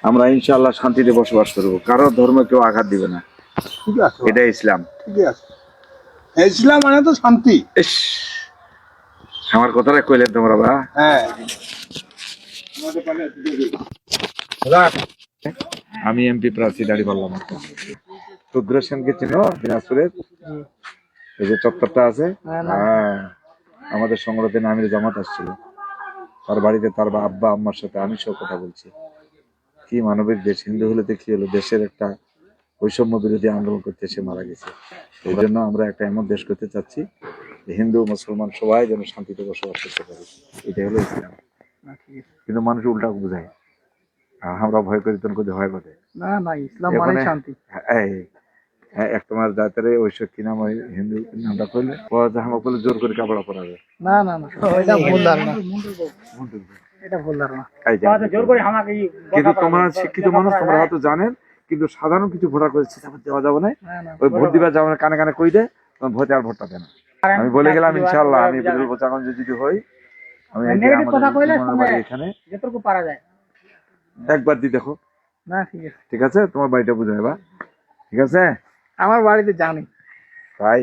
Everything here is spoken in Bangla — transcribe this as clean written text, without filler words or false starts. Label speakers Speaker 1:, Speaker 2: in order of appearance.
Speaker 1: আমরা ইনশাআল্লাহ শান্তিতে বসবাস করবো, কারো ধর্ম কেউ আঘাত দিবে না।
Speaker 2: ঠিক আছে,
Speaker 1: এটা ইসলাম।
Speaker 2: ঠিক আছে। ইসলাম মানে তো শান্তি।
Speaker 1: ইস, আমার কথাটা কইলেন তোমরা বা।
Speaker 2: হ্যাঁ,
Speaker 1: আমি এমপি প্রার্থী দাঁড়ি বললাম। রুদ্র সেনকে চিনো দিনাজপুরের? এই যে চত্বরটা আছে, হ্যাঁ, আমাদের সংগঠনে আমির জামাত আসছিল, তার বাড়িতে তার আব্বা আম্মার সাথে আমি সব কথা বলছি। কি মানবিক দেশ, হিন্দু হলে কি হলো, দেশের একটা বৈষম্য বিরোধী আন্দোলন করতে সে মারা গেছে। এই জন্য আমরা একটা এমন দেশ করতে চাচ্ছি যে হিন্দু মুসলমান সবাই যেন শান্তিতে বসবাস করতে পারে, এটাই হলো ইসলাম। কিন্তু মানুষ উল্টা বুঝায়, আমরা ভয় করি তখন কোথায় ভয় করে
Speaker 3: না না, ইসলাম মানে শান্তি।
Speaker 1: তোমার জাতের ওইসব কি নাম, ওই হিন্দু নামটা করলে আমাকে বলে জোর করে কাপড় পরাবে।
Speaker 3: না না না, এটা ভুল ধারণা, এটা ভুল ধারণা।
Speaker 1: কিন্তু তোমরা শিক্ষিত মানুষ, তোমরা হয়তো জানেন, কিন্তু সাধারণ কিছু ভোটার করে দেওয়া যাবে না। ওই ভোট দিবার যাবে না, কানে কানে কই দে, তোমার ভোটে আর ভোটটা দেয় না। আমি বলে গেলাম ইনশাআল্লাহ আমি বিরোধী প্রচারণ যদি হই, আমি এখানে
Speaker 3: যতটুকু পারা যায়
Speaker 1: একবার দি দেখো।
Speaker 3: না, ঠিক আছে।
Speaker 1: ঠিক আছে, তোমার বাড়িটা বুঝাইবা। ঠিক আছে,
Speaker 3: আমার বাড়িতে জানি
Speaker 1: তাই